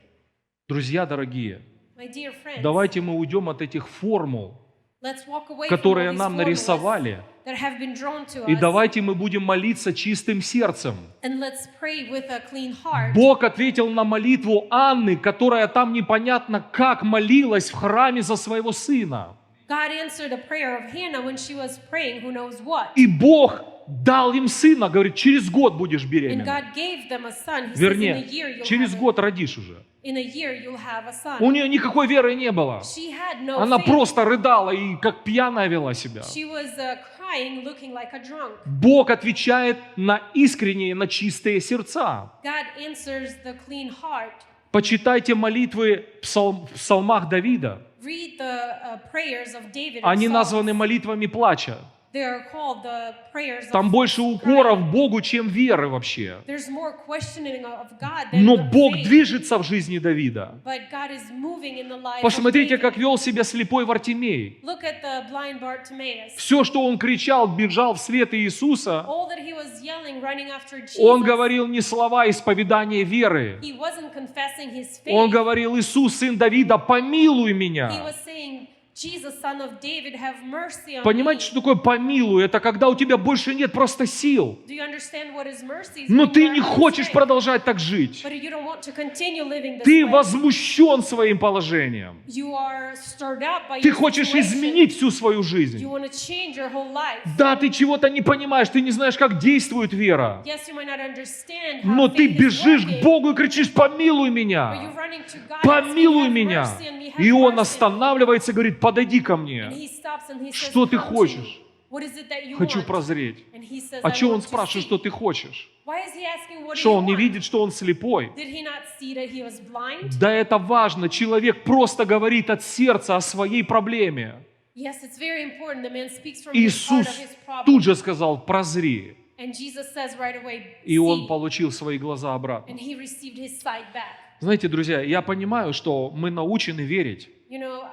Друзья дорогие, My dear friends, давайте мы уйдем от этих формул, let's walk away которые from all these нам formulas нарисовали, that have been drawn to и us, давайте мы будем молиться чистым сердцем. and let's pray with a clean heart. Бог ответил на молитву Анны, которая там непонятно как молилась в храме за своего сына. God answered a prayer of Hannah when she was praying, who knows what. И Бог дал им сына, говорит, через год будешь And беременна. God gave them a son. He says, in a Вернее, year you'll через have год родишь уже. in a year you'll have a son. У нее никакой веры не было. She had no Она faith. просто рыдала и как пьяная вела себя. She was crying, looking like a drunk. Бог отвечает на искренние, на чистые сердца. God answers the clean heart. Почитайте молитвы в псалмах Давида. Read the prayers of David. and Они Psalms. названы молитвами плача. They are called the prayers Там of больше scribe. укоров Богу, чем веры вообще. There's more questioning of God than Но Бог faith. движется в жизни Давида. But God is moving in the life Посмотрите, of David. как вел себя слепой Вартимей. Look at the blind Bartimaeus. Все, что он кричал, бежал вслед Иисуса, All that he was yelling, running after Jesus. он говорил не слова исповедания веры. He wasn't confessing his faith. Он говорил: Иисус, сын Давида, помилуй He меня. was saying, Jesus, son of David, have mercy on Понимаете, me. что такое помилуй? Это когда у тебя больше нет просто сил. Do you understand what is mercy? Но When ты you are не хочешь unsafe, продолжать так жить. but you don't want to continue living this Ты way. возмущен своим положением. You are stirred up by Ты your хочешь situation. изменить всю свою жизнь. You want to change your whole life. Да, ты чего-то не понимаешь, ты не знаешь, как действует вера. Yes, you might not understand how Но ты faith is бежишь working, к Богу и кричишь: помилуй but меня, you're running to God помилуй and saying, have меня. mercy on me, have И Он mercy on me. останавливается и говорит: подойди ко And мне. he stops and he says, Что ты "Come to me. хочешь? What is it that you Хочу want?" прозреть. And he says, А "I что want он to спрашивает, see." что ты хочешь? Why is he asking, what do Что you он не want? видит, что он слепой? Did he not see that he was blind? Да, это важно. Человек просто говорит от сердца о своей проблеме. Yes, it's very important. The man speaks from his heart Иисус of his problem. тут же сказал: прозри. And Jesus says right away, И он "See." получил свои глаза обратно. And he received his sight back. Знаете, друзья, я понимаю, что мы научены верить. You know,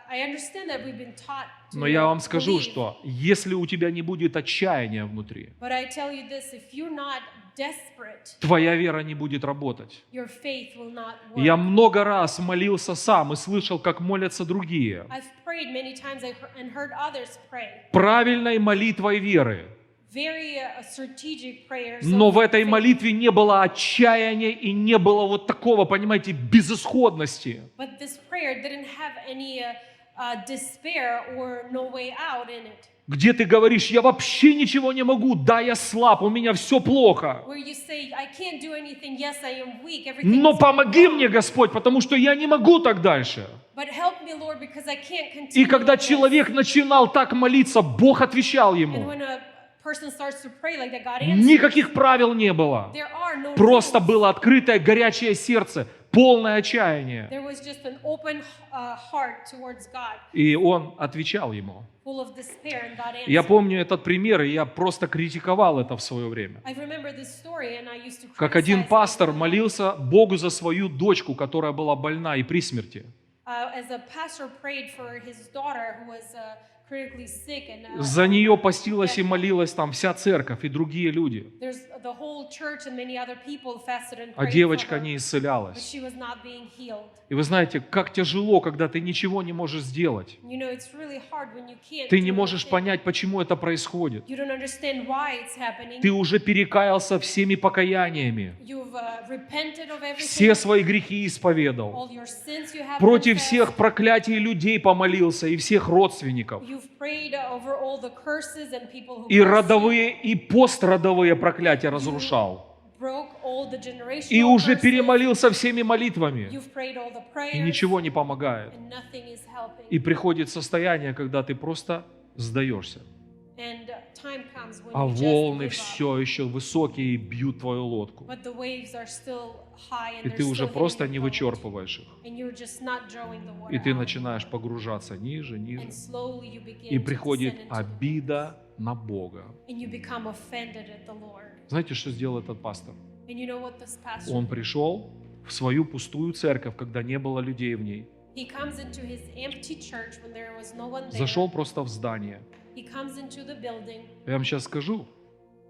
I understand that we've been taught to Но я вам скажу, believe. что если у тебя не будет отчаяния внутри, But I tell you this, if you're not desperate, твоя вера не будет работать. your faith will not work. Я много раз молился сам и слышал, как молятся другие. I've prayed many times and heard others pray. Правильной молитвой веры. Very strategic prayers. Но of в этой faith. молитве не было отчаяния и не было вот такого, понимаете, безысходности. But this prayer didn't have any despair or no way out in it. Где ты говоришь: я вообще ничего не могу, да, я слаб, у меня все плохо. Where you say, I can't do anything, yes, I am weak, everything Но is помоги wrong. мне, Господь, потому что я не могу так дальше. But help me, Lord, because I can't continue. И когда like this. человек начинал так молиться, Бог отвечал And ему. when a person starts to pray like that, God answers. Никаких правил не было. There are no Просто rules. было открытое горячее сердце, полное отчаяние. There was just an open heart towards God, И он отвечал ему. full of despair, and God answered. Я помню этот пример, и я просто критиковал это в свое время. I remember this story, and I used to Как один criticize пастор it. молился Богу за свою дочку, которая была больна и при смерти. As a pastor prayed for his daughter who was critically sick, and За нее постилась и молилась там вся церковь и другие люди. there's the whole church and many other people fasted and А prayed девочка for her, не but исцелялась. she was not being healed. И вы знаете, как тяжело, когда ты ничего не можешь сделать. You know, it's really hard when you can't. Ты do не можешь anything. понять, почему это происходит. You don't understand why it's happening. Ты уже перекаялся всеми покаяниями. You've repented of everything. Все свои грехи исповедал. All your sins you have Против confessed. всех проклятий людей помолился и всех родственников. You've prayed over all the curses and people who И cursed you. родовые, и постродовые проклятия разрушал. Broke all the generational И уже curses. перемолился всеми молитвами. You've prayed all the prayers. И ничего не помогает. And nothing is helping. И приходит состояние, когда ты просто сдаешься. And time comes when А you just волны give up. все еще высокие и бьют твою лодку. But the waves are still high and И they're ты уже still hitting просто your не boat. вычерпываешь их. And you're just not drawing the water И ты out. начинаешь погружаться ниже, ниже. And slowly you begin И to приходит descend into the обида на Бога. and you become offended at the Lord. Знаете, что сделал этот пастор? And you know what this pastor Он пришел в свою пустую церковь, когда не было людей в ней. he comes into his empty church when there was no one there. Зашел просто в здание. He comes into the building. Я вам сейчас скажу,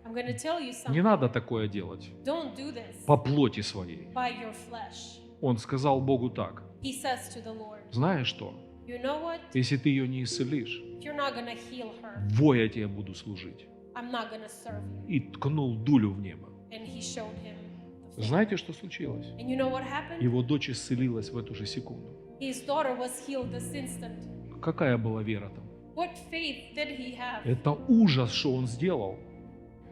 I'm going to tell you something. не надо такое делать Don't do this по плоти своей. by your flesh. Он сказал Богу так: He says to the Lord, знаешь что, you know what? если ты ее не исцелишь, If you're not going to heal her, во я тебе буду служить. I'm not going to serve you. И ткнул дулю в небо. And he showed him the finger. Знаете, что случилось? And you know what happened? Его дочь исцелилась в эту же секунду. His daughter was healed this instant. Какая была вера там? What faith did he have? Это ужас, что он сделал.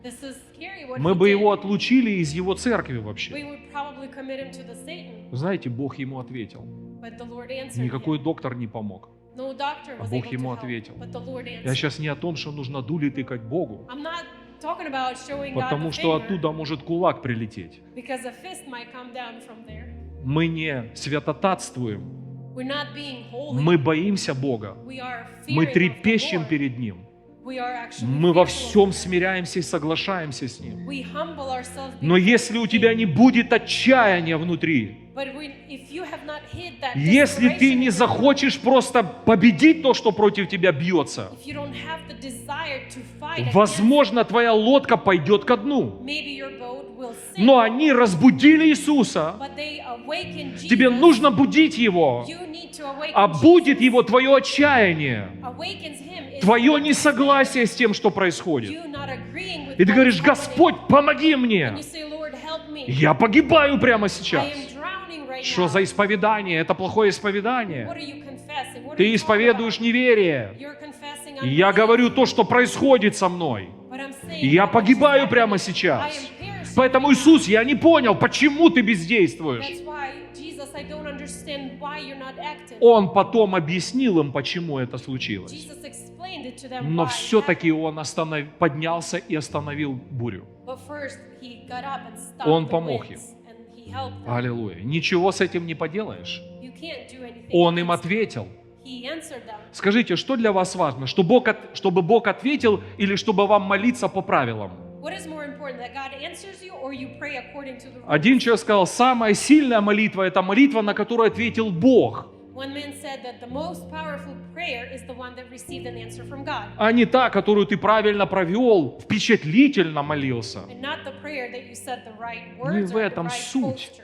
This is scary what Мы he бы did. его отлучили из его церкви We вообще. would probably commit him to the Satan. Знаете, Бог ему ответил. But the Lord answered Никакой him. доктор не помог. No doctor А was Бог able ему to help, ответил. but the Lord Я answered. сейчас не о том, что нужно дули тыкать Богу, I'm not talking about showing God потому the что finger, оттуда может кулак прилететь. because a fist might come down from there. Мы не святотатствуем, We're not being holy. мы боимся Бога, We are мы fearing of the трепещем Lord. перед Ним. We are actually Мы во fearful of всем Him. смиряемся и соглашаемся с Ним. We humble ourselves Но before если у тебя Him. не будет отчаяния внутри, But if you have not hid that если ты desperation не in your heart, захочешь просто победить то, что против тебя бьется, if you don't have the desire to fight against, возможно, твоя лодка пойдет ко дну. maybe your boat will sink. Но они разбудили Иисуса. But they awaken Jesus. Тебе нужно будить Его. You need to awaken А будет Jesus. Его твое отчаяние, Awakens him is твое what несогласие с тем, что происходит. you not agreeing with И ты what говоришь: is happening. Господь, помоги And мне. you say, Lord, help me. Я погибаю прямо I сейчас. am drowning right Что now. за исповедание? Это плохое What исповедание. are you confessing? What are Ты you talking исповедуешь about? неверие. You're confessing И я unbelief. говорю то, что происходит со мной. But I'm saying И я that which is погибаю happening. прямо I сейчас. am perishing Поэтому, right now. Иисус, я не понял, почему ты бездействуешь. That's why, Jesus, I don't understand why you're not active. Он потом объяснил им, почему это случилось. Jesus explained it to them Но why it все-таки happened. он поднялся и остановил бурю. But first, he got up and stopped Он the помог winds, им. and he helped them. Аллилуйя. Ничего с этим не поделаешь. You can't do anything Он им against ответил. it. He answered them. Скажите, что для вас важно? Чтобы Бог ответил или чтобы вам молиться по правилам? What is more important, that God answers you or you pray according to the rules? Один человек сказал, самая сильная молитва – это молитва, на которую ответил Бог, One man said that the most powerful prayer is the one that received an answer from God, а не та, которую ты правильно провел, впечатлительно молился. and not the prayer that you said the right Не words в or the этом right суть. posture.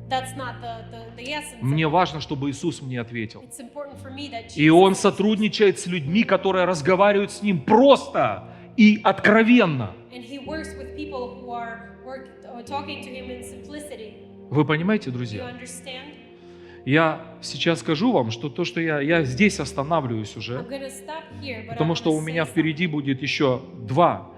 That's not the essence. of Мне it. важно, чтобы Иисус мне ответил. It's important for me that И Он Jesus сотрудничает с людьми, которые разговаривают с Ним просто и откровенно. and He works with people who are talking to Him in simplicity. Вы понимаете, Do you друзья? understand? Я сейчас скажу вам, что то, что я здесь останавливаюсь I'm уже, going to stop here, but потому I'm что gonna у say меня something. впереди будет еще 2.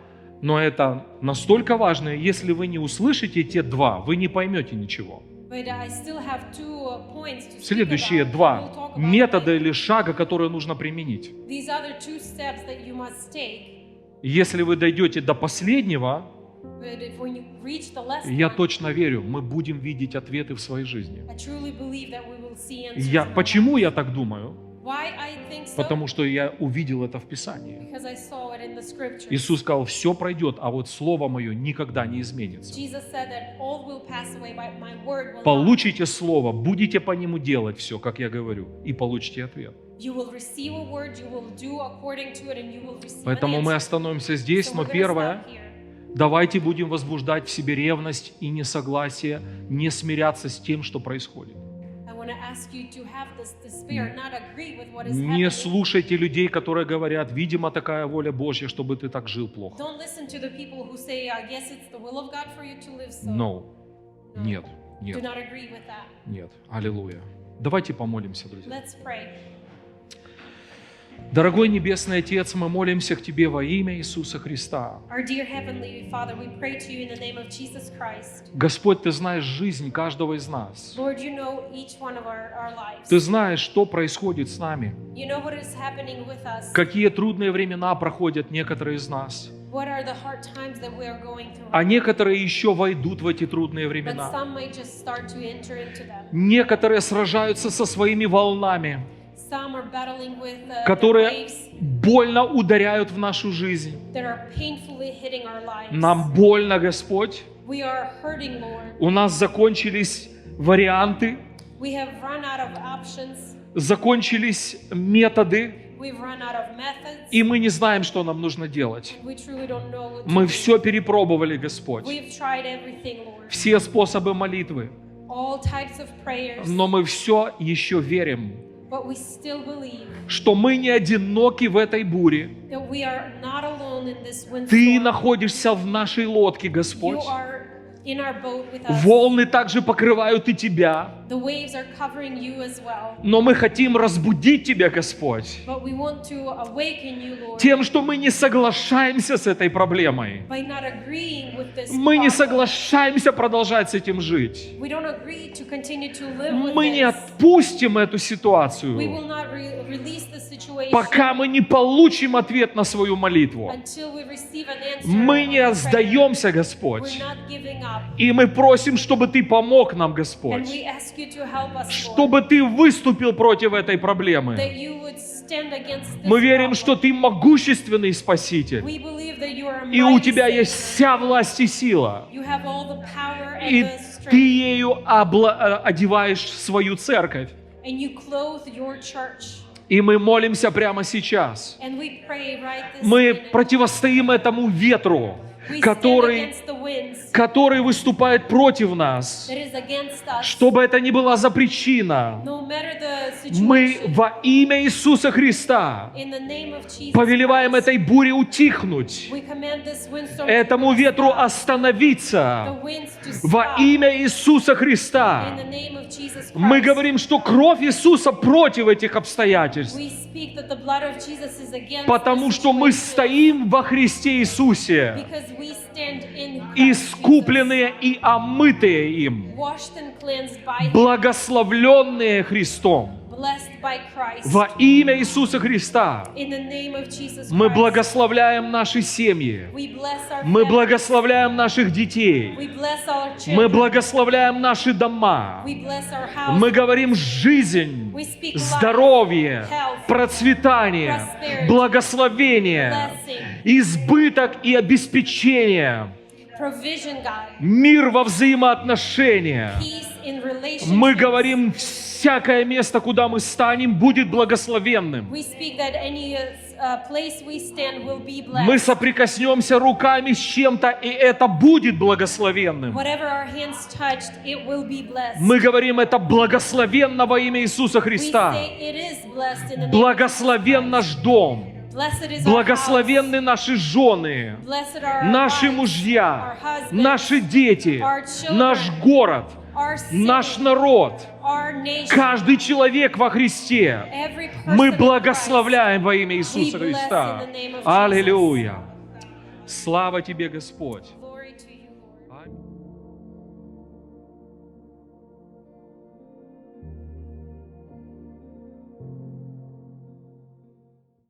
Но это настолько важно, если вы не услышите те 2, вы не поймете ничего. But I still have 2 points to speak Следующие about. 2 We'll talk about метода it или шага, которые нужно применить. later. These other 2 steps that you must take. Если вы дойдете до последнего, But if when you reach the last я one, точно верю, мы будем видеть ответы в своей жизни. I truly believe that we will see answers. in our Почему lives. я так думаю? Why I think so? Потому что я увидел это в Писании. Because I saw it in the scriptures. Иисус сказал, все пройдет, а вот Слово Мое никогда не изменится. Jesus said that all will pass away, but my word will not. Получите Слово, будете по нему делать все, как я говорю, и получите ответ. You will receive a word, you will do according to it, and you will receive Поэтому an мы answer. остановимся здесь, So но we're gonna первое, stop here. давайте будем возбуждать в себе ревность и несогласие, не смиряться с тем, что происходит. I want to ask you to have this despair, not agree with what is Не happening. слушайте людей, которые говорят, видимо, такая воля Божья, чтобы ты так жил плохо. Don't listen to the people who say, I guess it's the will of God for you to live so. No. No. Нет, Do нет, not agree with that. нет. Аллилуйя. Давайте помолимся, друзья. Let's pray. Дорогой Небесный Отец, мы молимся к Тебе во имя Иисуса Христа. Our dear Heavenly Father, we pray to you in the name of Jesus Christ. Господь, Ты знаешь жизнь каждого из нас. Lord, you know each one of our lives. Ты знаешь, что происходит с нами. You know what is happening with us. Какие трудные времена проходят некоторые из нас. What are the hard times that we are going through. А некоторые еще войдут в эти трудные But времена. some may just start to enter into them. Некоторые сражаются со своими волнами, Some are battling with the которые waves больно ударяют в нашу жизнь. that are painfully hitting our lives. Нам больно, Господь. We are hurting, Lord. У нас закончились варианты, We have run out of options. закончились методы, We've run out of methods. и мы не знаем, что нам нужно делать. We truly don't know what to Мы do. все перепробовали, Господь. We've tried everything, Lord. Все способы молитвы. All types of prayers. Но мы все еще верим, But we still believe что мы не одиноки в этой буре. that we are not alone in this Ты windstorm. находишься в нашей лодке, You Господь. are in our boat with us. Волны также покрывают и Тебя. The waves are covering you as well. Но мы хотим разбудить Тебя, Господь, But we want to awaken you, Lord, тем, что мы не соглашаемся с этой проблемой. by not agreeing with this Мы не problem. соглашаемся продолжать с этим жить. We don't agree to continue to live with Мы не this. отпустим эту We ситуацию, will not release the situation пока мы не получим ответ на свою молитву. until we receive an answer. Мы on не our prayer. сдаемся, We're Господь. not giving up. И мы просим, чтобы Ты помог нам, And Господь. we ask you to help us, Lord, Чтобы Ты выступил против этой проблемы. that you would stand against this Мы верим, problem. что Ты могущественный Спаситель, We believe that you are a и у mighty Тебя есть Savior. вся власть и сила, You have all the power and и the Ты strength, ею одеваешь свою церковь. and you clothe your church. И мы молимся прямо сейчас. And we pray right this Мы minute. противостоим этому ветру, We stand который against the winds выступает против нас, that is against us. что бы это ни была за причина. No matter the Мы situation, во имя Иисуса Христа in the name of Jesus повелеваем Christ, этой буре утихнуть, we command this windstorm этому to ветру stop, остановиться the winds to во stop, имя Иисуса in Христа. the name of Jesus Мы Christ. говорим, что кровь Иисуса против этих обстоятельств, We speak that the blood of Jesus is against потому the что мы situation, стоим во Христе Иисусе, because we stand in Christ искупленные и омытые им, Jesus, washed and cleansed by Him, благословленные Христом. blessed by Christ. Во имя Иисуса Христа In the name of Jesus мы Christ, благословляем наши семьи, we bless our мы families. благословляем наших детей, We bless our мы children. благословляем наши дома. We bless our house. Мы говорим жизнь, We speak life, здоровье, health, процветание, prosperity, благословение, blessing, избыток и обеспечение, provision, God, мир во взаимоотношениях. peace in relationships. Мы говорим, всякое место, куда мы станем, будет благословенным. We speak that any place we stand will be Мы blessed. соприкоснемся руками с чем-то, и это будет благословенным. Whatever our hands touched, it will be blessed. Мы говорим, это благословенно во имя Иисуса We Христа. say it is blessed in the name of Благословен наш дом, Jesus. Blessed is our house. благословенны наши жены, Blessed are our наши wives, мужья, our husbands, наши дети, our children, наш город, our city, наш народ, our nation, каждый человек во Христе. every person Мы in Christ. благословляем во имя Иисуса We bless Христа. in the name of Jesus. Аллилуйя. Слава Тебе, Господь.